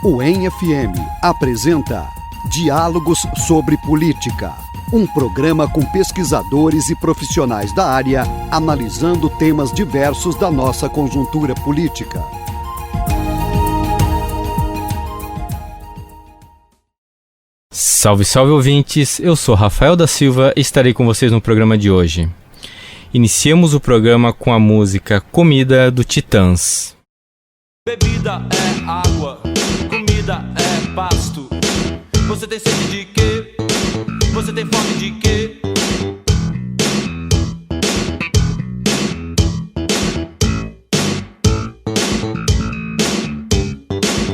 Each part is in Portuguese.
O EM-FM apresenta Diálogos sobre Política, um programa com pesquisadores e profissionais da área analisando temas diversos da nossa conjuntura política. Salve, salve ouvintes, eu sou Rafael da Silva e estarei com vocês no programa de hoje. Iniciamos o programa com a música Comida do Titãs. Bebida é água, comida é pasto. Você tem sede de quê? Você tem fome de quê?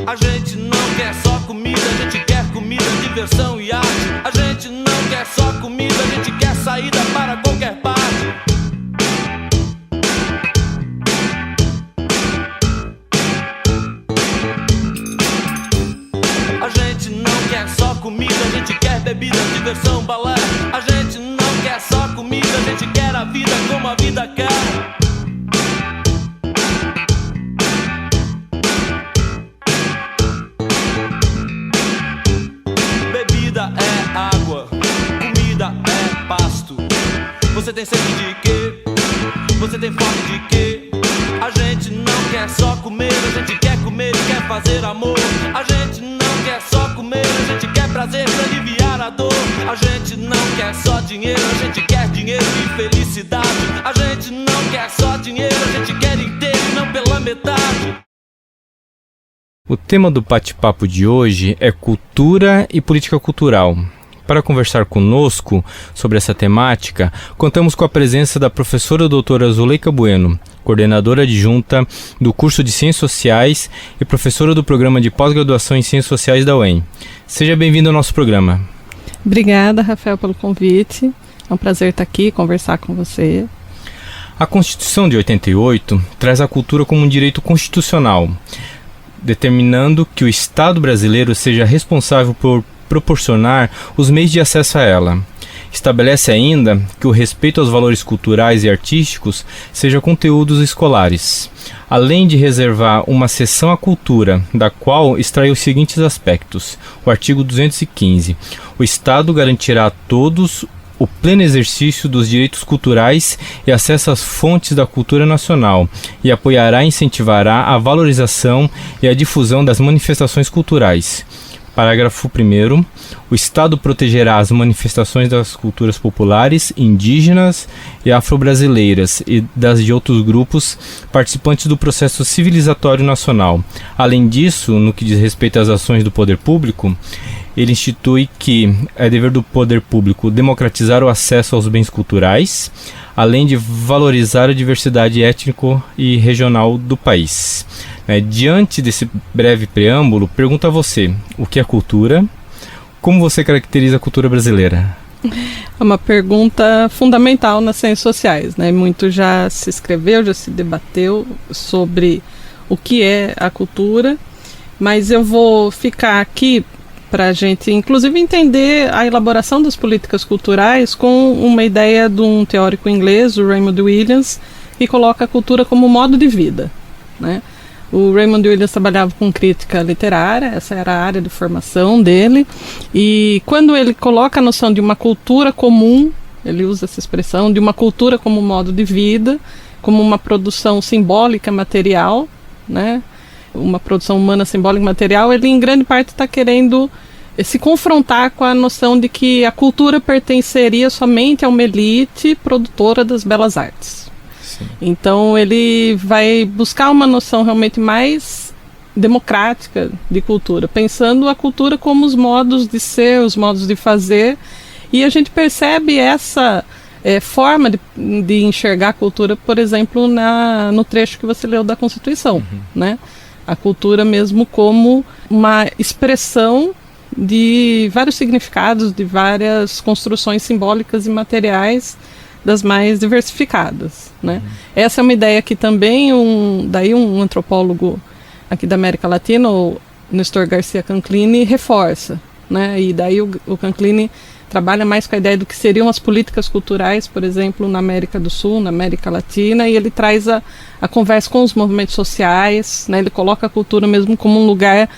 A gente não quer só comida, a gente quer comida, diversão e arte. A gente não quer só comida, a gente quer saída para qualquer parte. A gente não quer só comida, a gente quer bebida, diversão, balé. A gente não quer só comida, a gente quer a vida como a vida quer. Bebida é água, comida é pasto. Você tem sede de quê? Você tem fome de quê? A gente não quer só comer, a gente quer comer e quer fazer amor. A gente não quer só comer, a gente quer prazer pra aliviar a dor. A gente não quer só dinheiro, a gente quer dinheiro e felicidade. A gente não quer só dinheiro, a gente quer inteiro e não pela metade. O tema do bate-papo de hoje é cultura e política cultural. Para conversar conosco sobre essa temática, contamos com a presença da professora doutora Zuleika Bueno, coordenadora adjunta do curso de Ciências Sociais e professora do programa de pós-graduação em Ciências Sociais da UEM. Seja bem-vindo ao nosso programa. Obrigada, Rafael, pelo convite. É um prazer estar aqui e conversar com você. A Constituição de 88 traz a cultura como um direito constitucional, determinando que o Estado brasileiro seja responsável por proporcionar os meios de acesso a ela. Estabelece ainda que o respeito aos valores culturais e artísticos seja conteúdos escolares, além de reservar uma seção à cultura, da qual extrai os seguintes aspectos. O artigo 215. O Estado garantirá a todos o pleno exercício dos direitos culturais e acesso às fontes da cultura nacional, e apoiará e incentivará a valorização e a difusão das manifestações culturais. Parágrafo 1º. O Estado protegerá as manifestações das culturas populares, indígenas e afro-brasileiras e das de outros grupos participantes do processo civilizatório nacional. Além disso, no que diz respeito às ações do poder público, ele institui que é dever do poder público democratizar o acesso aos bens culturais, além de valorizar a diversidade étnico e regional do país. Diante desse breve preâmbulo, pergunto a você, o que é cultura? Como você caracteriza a cultura brasileira? É uma pergunta fundamental nas ciências sociais, né? Muito já se escreveu, já se debateu sobre o que é a cultura, mas eu vou ficar aqui para a gente, inclusive, entender a elaboração das políticas culturais com uma ideia de um teórico inglês, o Raymond Williams, que coloca a cultura como modo de vida, né? O Raymond Williams trabalhava com crítica literária, essa era a área de formação dele, e quando ele coloca a noção de uma cultura comum, ele usa essa expressão, de uma cultura como modo de vida, como uma produção simbólica material, né? Uma produção humana simbólica material, ele em grande parte está querendo se confrontar com a noção de que a cultura pertenceria somente a uma elite produtora das belas artes. Sim. Então ele vai buscar uma noção realmente mais democrática de cultura, pensando a cultura como os modos de ser, os modos de fazer, e a gente percebe essa forma de enxergar a cultura, por exemplo, no trecho que você leu da Constituição, né? A cultura mesmo como uma expressão de vários significados, de várias construções simbólicas e materiais das mais diversificadas, né? Essa é uma ideia que também um antropólogo aqui da América Latina, o Nestor Garcia Canclini, reforça, né? E daí o Canclini trabalha mais com a ideia do que seriam as políticas culturais, por exemplo, na América do Sul, na América Latina, e ele traz a conversa com os movimentos sociais, né? Ele coloca a cultura mesmo como um lugar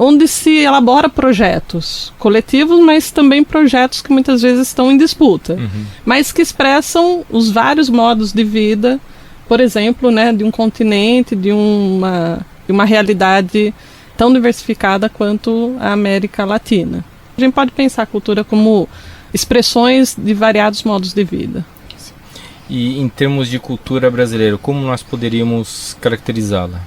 onde se elabora projetos coletivos, mas também projetos que muitas vezes estão em disputa, mas que expressam os vários modos de vida, por exemplo, né, de um continente, de uma realidade tão diversificada quanto a América Latina. A gente pode pensar a cultura como expressões de variados modos de vida. E em termos de cultura brasileira, como nós poderíamos caracterizá-la?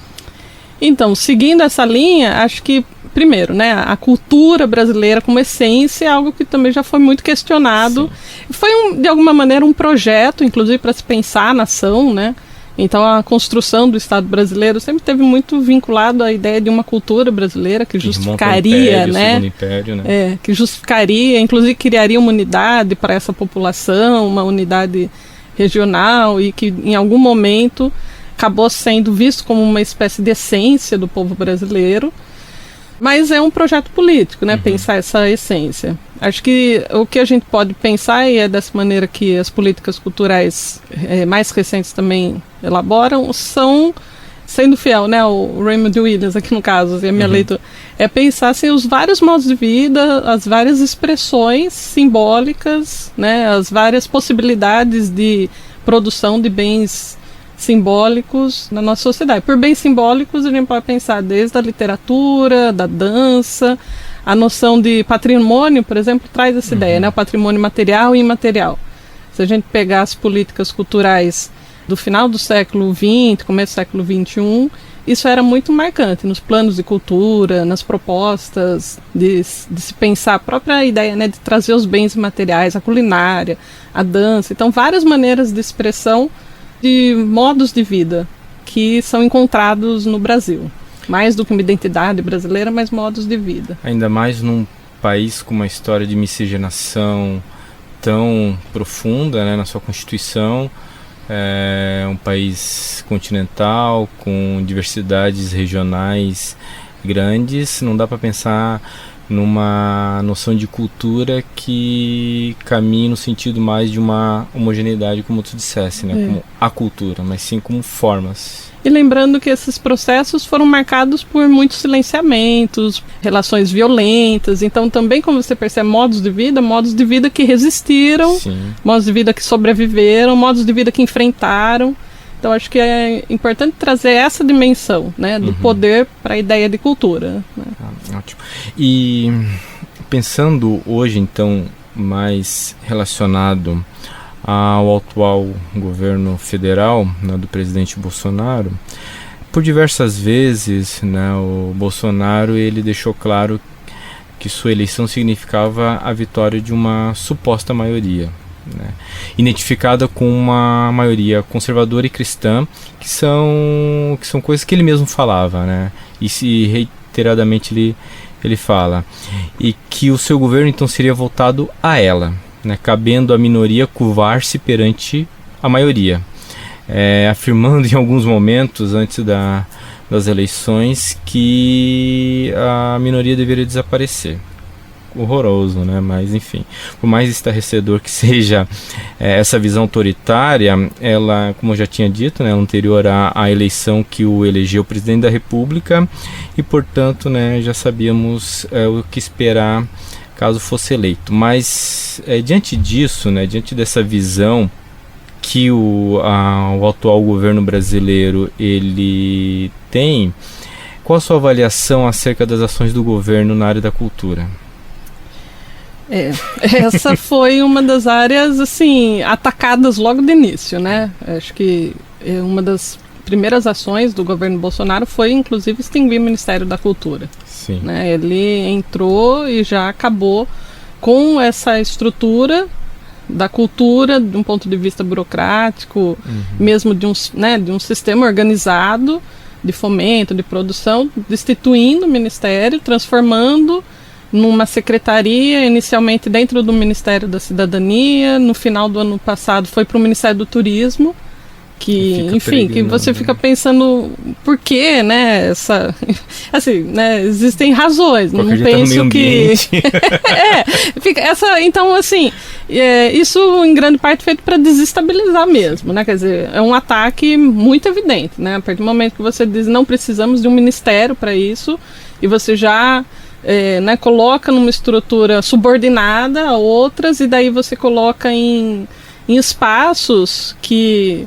Então, seguindo essa linha, acho que, primeiro, né, a cultura brasileira como essência é algo que também já foi muito questionado. Sim. Foi, de alguma maneira, um projeto, inclusive, para se pensar a nação, né? Então, a construção do Estado brasileiro sempre teve muito vinculado à ideia de uma cultura brasileira que justificaria, né? Império, né? Que justificaria, inclusive criaria uma unidade para essa população, uma unidade regional, e que, em algum momento, acabou sendo visto como uma espécie de essência do povo brasileiro, mas é um projeto político, né, pensar essa essência. Acho que o que a gente pode pensar, e é dessa maneira que as políticas culturais mais recentes também elaboram, são, sendo fiel, né, o Raymond Williams aqui no caso, assim, a minha leitura, é pensar assim, os vários modos de vida, as várias expressões simbólicas, né, as várias possibilidades de produção de bens simbólicos na nossa sociedade. Por bens simbólicos, a gente pode pensar desde a literatura, da dança, a noção de patrimônio, por exemplo, traz essa ideia, né? O patrimônio material e imaterial. Se a gente pegar as políticas culturais do final do século XX, começo do século XXI, isso era muito marcante nos planos de cultura, nas propostas de se pensar a própria ideia, né, de trazer os bens materiais, a culinária, a dança. Então, várias maneiras de expressão de modos de vida que são encontrados no Brasil. Mais do que uma identidade brasileira, mas modos de vida. Ainda mais num país com uma história de miscigenação tão profunda, né, na sua Constituição. É um país continental, com diversidades regionais grandes. Não dá para pensar numa noção de cultura que caminhe no sentido mais de uma homogeneidade, como tu dissesse, né? Como a cultura, mas sim como formas. E lembrando que esses processos foram marcados por muitos silenciamentos, relações violentas. Então também, como você percebe, modos de vida que resistiram, sim, modos de vida que sobreviveram, modos de vida que enfrentaram. Então acho que é importante trazer essa dimensão, né, do poder para a ideia de cultura. Né? Ótimo. E pensando hoje, então, mais relacionado ao atual governo federal, né, do presidente Bolsonaro, por diversas vezes, né, o Bolsonaro ele deixou claro que sua eleição significava a vitória de uma suposta maioria, né, identificada com uma maioria conservadora e cristã, que são coisas que ele mesmo falava, né, e se reiteradamente ele fala, e que o seu governo então seria voltado a ela, né, cabendo à minoria curvar-se perante a maioria, afirmando em alguns momentos antes das eleições que a minoria deveria desaparecer. Horroroso, né? Mas enfim, por mais estarrecedor que seja essa visão autoritária, ela, como eu já tinha dito, né, anterior à eleição que o elegeu presidente da República, e portanto, né, já sabíamos o que esperar caso fosse eleito. Mas diante disso, né, diante dessa visão que o atual governo brasileiro ele tem, qual a sua avaliação acerca das ações do governo na área da cultura? Essa foi uma das áreas assim atacadas logo de início, né? Acho que uma das primeiras ações do governo Bolsonaro foi inclusive extinguir o Ministério da Cultura. Sim. Né? Ele entrou e já acabou com essa estrutura da cultura de um ponto de vista burocrático, mesmo de um sistema organizado de fomento, de produção, destituindo o Ministério, transformando numa secretaria, inicialmente dentro do Ministério da Cidadania, no final do ano passado foi para o Ministério do Turismo, que, enfim, que você fica pensando por quê, né, assim, né, existem razões, não penso que então, assim, isso em grande parte feito para desestabilizar mesmo, né, quer dizer, é um ataque muito evidente, né, a partir do momento que você diz não precisamos de um ministério para isso, e você já né, coloca numa estrutura subordinada a outras, e daí você coloca em espaços que,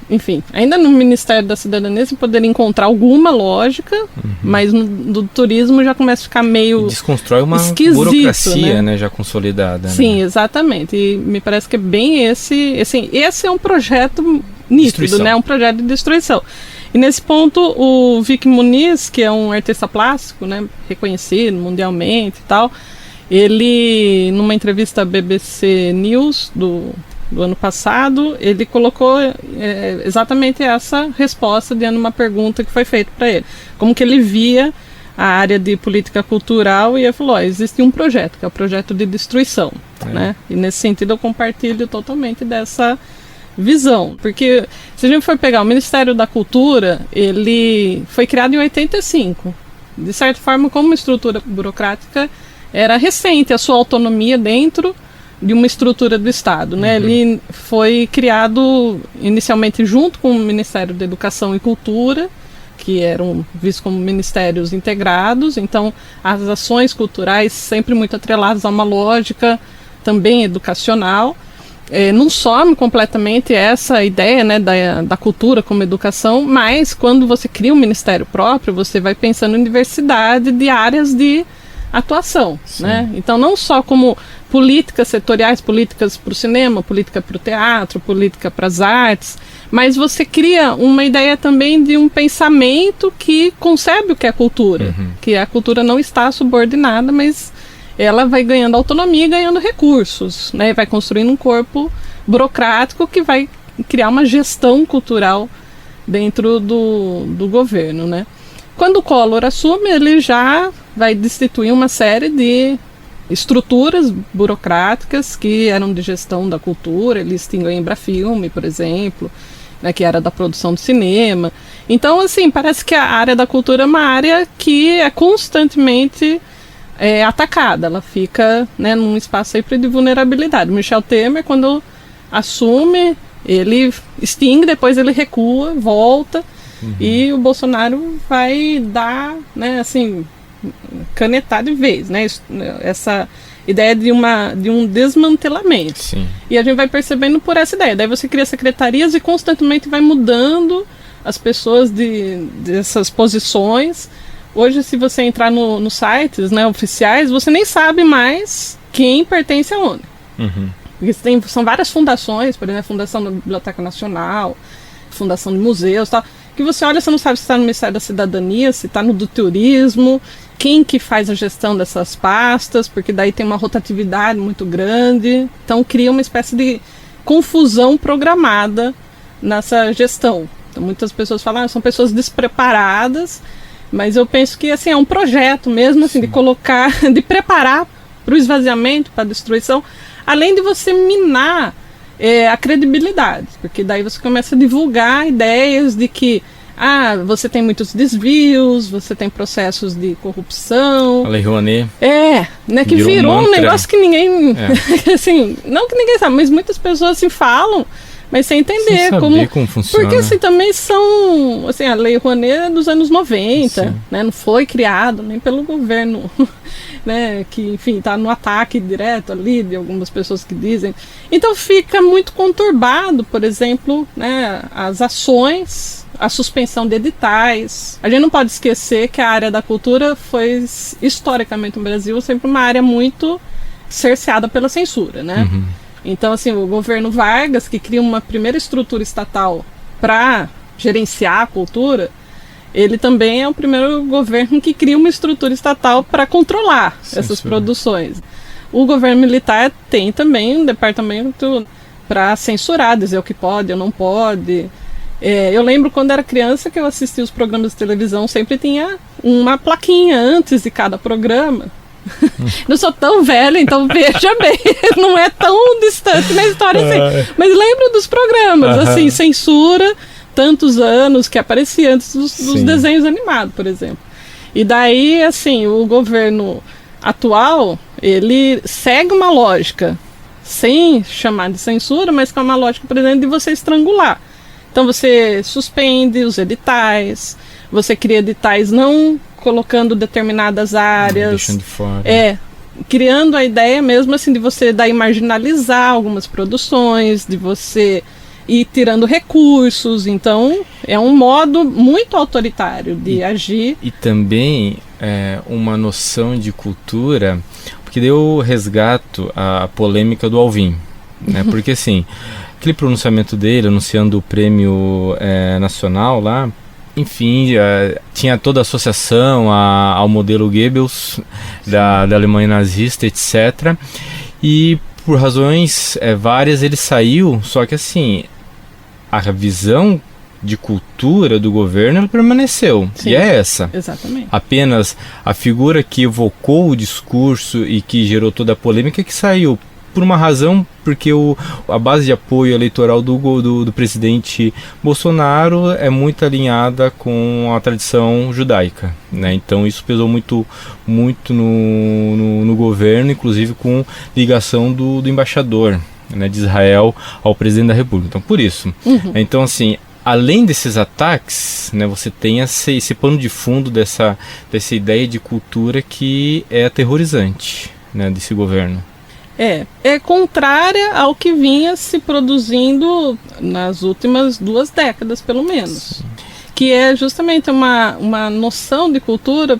enfim, ainda no Ministério da Cidadania você poderia encontrar alguma lógica, mas no turismo já começa a ficar meio desconstrói uma né? burocracia, né, já consolidada. Sim, né? Exatamente. E me parece que é bem esse é um projeto nítido, né, um projeto de destruição. E nesse ponto o Vic Muniz, que é um artista plástico, né, reconhecido mundialmente e tal, ele, numa entrevista à BBC News do ano passado, ele colocou exatamente essa resposta diante de uma pergunta que foi feita para ele. Como que ele via a área de política cultural, e ele falou, existe um projeto, que é o projeto de destruição. Né? E nesse sentido eu compartilho totalmente dessa visão. Porque se a gente for pegar o Ministério da Cultura, ele foi criado em 85. De certa forma, como uma estrutura burocrática, era recente a sua autonomia dentro de uma estrutura do Estado, né? Ele foi criado inicialmente junto com o Ministério da Educação e Cultura, que eram vistos como ministérios integrados, então as ações culturais sempre muito atreladas a uma lógica também educacional. Não some completamente essa ideia, né, da cultura como educação, mas quando você cria um ministério próprio, você vai pensando em diversidade de áreas de atuação, né? Então não só como políticas setoriais, políticas para o cinema, política para o teatro, política para as artes, mas você cria uma ideia também de um pensamento que concebe o que é cultura, que a cultura não está subordinada, mas ela vai ganhando autonomia e ganhando recursos, né? Vai construindo um corpo burocrático que vai criar uma gestão cultural dentro do governo, né? Quando o Collor assume, ele já vai destituir uma série de estruturas burocráticas que eram de gestão da cultura. Ele extinguiu a Embrafilme, por exemplo, né, que era da produção de cinema. Então, assim, parece que a área da cultura é uma área que é constantemente atacada. Ela fica, né, num espaço sempre de vulnerabilidade. O Michel Temer, quando assume, ele extingue, depois ele recua, volta, e o Bolsonaro vai dar, né, assim, canetar de vez, né, essa ideia de um desmantelamento. Sim. E a gente vai percebendo por essa ideia. Daí você cria secretarias e constantemente vai mudando as pessoas dessas posições. Hoje, se você entrar nos sites, né, oficiais, você nem sabe mais quem pertence aonde. Porque são várias fundações, por exemplo, a Fundação da Biblioteca Nacional, Fundação de Museus, tal, que você olha, você não sabe se está no Ministério da Cidadania, se está no do Turismo, quem que faz a gestão dessas pastas, porque daí tem uma rotatividade muito grande. Então cria uma espécie de confusão programada nessa gestão. Então muitas pessoas falam, são pessoas despreparadas, mas eu penso que assim, é um projeto mesmo, assim, de colocar, de preparar para o esvaziamento, para a destruição, além de você minar a credibilidade, porque daí você começa a divulgar ideias de que você tem muitos desvios, você tem processos de corrupção. A Lei Rouanet. Né, que virou um negócio que ninguém, assim, não que ninguém sabe, mas muitas pessoas assim falam, mas sem entender como funciona. Porque assim, também são, assim, a Lei Rouanet é dos anos 90, né, não foi criado nem pelo governo, né, que, enfim, está no ataque direto ali de algumas pessoas que dizem. Então fica muito conturbado, por exemplo, né, as ações, a suspensão de editais. A gente não pode esquecer que a área da cultura foi, historicamente no Brasil, sempre uma área muito cerceada pela censura, né? Então, assim, o governo Vargas, que cria uma primeira estrutura estatal para gerenciar a cultura, ele também é o primeiro governo que cria uma estrutura estatal para controlar essas produções. O governo militar tem também um departamento para censurar, dizer o que pode ou não pode. Eu lembro quando era criança que eu assistia os programas de televisão, sempre tinha uma plaquinha antes de cada programa, Não sou tão velha, então veja bem, não é tão distante na história assim. Mas lembro dos programas, assim, Censura, tantos anos, que aparecia antes dos desenhos animados, por exemplo. E daí, assim, o governo atual, ele segue uma lógica, sem chamar de censura, mas com uma lógica, por exemplo, de você estrangular. Então você suspende os editais, você cria editais não colocando determinadas áreas. Deixando de fora. Criando a ideia mesmo assim de você daí marginalizar algumas produções, de você ir tirando recursos. Então é um modo muito autoritário de agir. E também uma noção de cultura, porque daí eu resgato a polêmica do Alvin, né? Porque assim, aquele pronunciamento dele anunciando o prêmio nacional lá, enfim, tinha toda a associação ao modelo Goebbels da Alemanha nazista, etc. E por razões várias ele saiu, só que assim, a visão de cultura do governo ela permaneceu. Sim, e é essa. Exatamente. Apenas a figura que evocou o discurso e que gerou toda a polêmica que saiu. Por uma razão, porque a base de apoio eleitoral do presidente Bolsonaro é muito alinhada com a tradição judaica, né? Então isso pesou muito no governo, inclusive com ligação do embaixador, né, de Israel ao presidente da República. Então por isso. Então assim, além desses ataques, né, você tem esse pano de fundo dessa ideia de cultura que é aterrorizante, né, desse governo. É contrária ao que vinha se produzindo nas últimas 2 décadas, pelo menos. Sim. Que é justamente uma noção de cultura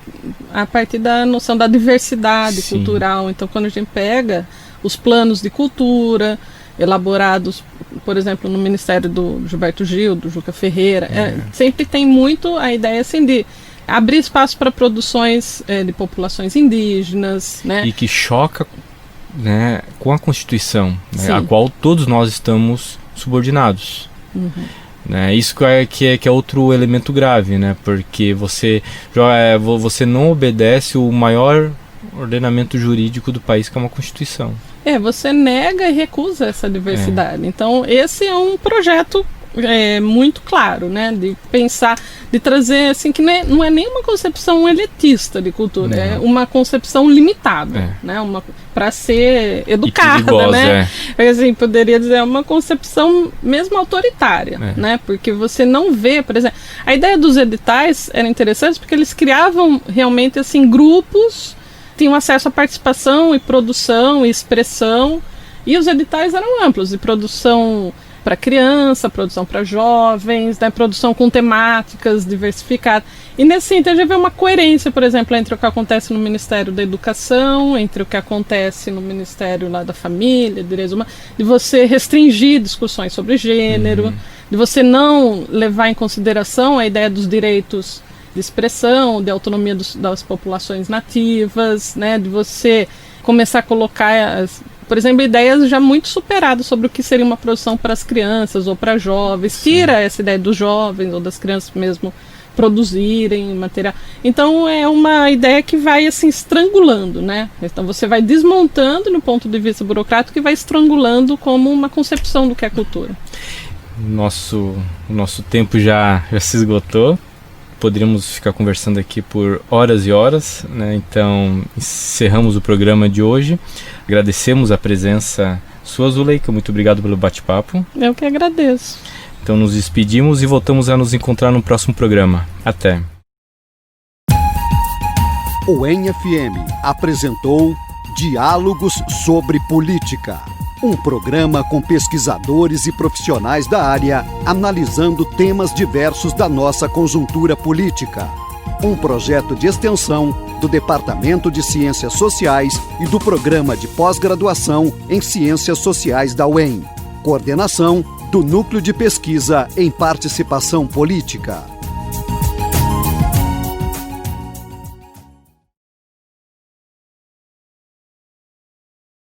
a partir da noção da diversidade Sim. cultural. Então, quando a gente pega os planos de cultura elaborados, por exemplo, no Ministério do Gilberto Gil, do Juca Ferreira, sempre tem muito a ideia assim de abrir espaço para produções de populações indígenas, né? E que choca, né, com a Constituição, né, a qual todos nós estamos subordinados. Né, isso que é outro elemento grave, né, porque você não obedece o maior ordenamento jurídico do país, que é uma Constituição. Você nega e recusa essa diversidade. Então esse é um projeto muito claro, né, de pensar, de trazer assim, que não é nem uma concepção elitista de cultura, é uma concepção limitada, né, para ser educada, perigosa, né? Assim, poderia dizer, é uma concepção mesmo autoritária, né, porque você não vê, por exemplo, a ideia dos editais era interessante porque eles criavam realmente assim grupos, tinham acesso à participação e produção e expressão, e os editais eram amplos, de produção para criança, produção para jovens, né, produção com temáticas diversificadas. E nesse sentido, a gente vê uma coerência, por exemplo, entre o que acontece no Ministério da Educação, entre o que acontece no Ministério lá da Família, Direitos Humanos, de você restringir discussões sobre gênero, de você não levar em consideração a ideia dos direitos de expressão, de autonomia das populações nativas, né, de você começar a colocar por exemplo, ideias já muito superadas sobre o que seria uma produção para as crianças ou para jovens. Sim. Tira essa ideia dos jovens ou das crianças mesmo produzirem material. Então é uma ideia que vai assim estrangulando, né? Então você vai desmontando no ponto de vista burocrático e vai estrangulando como uma concepção do que é cultura. O nosso tempo já se esgotou. Poderíamos ficar conversando aqui por horas e horas, né? Então encerramos o programa de hoje. Agradecemos a presença sua, Zuleika. Muito obrigado pelo bate-papo. Eu que agradeço. Então nos despedimos e voltamos a nos encontrar no próximo programa. Até. O ENFM apresentou Diálogos sobre Política, um programa com pesquisadores e profissionais da área analisando temas diversos da nossa conjuntura política. Um projeto de extensão do Departamento de Ciências Sociais e do Programa de Pós-Graduação em Ciências Sociais da UEM. Coordenação do Núcleo de Pesquisa em Participação Política.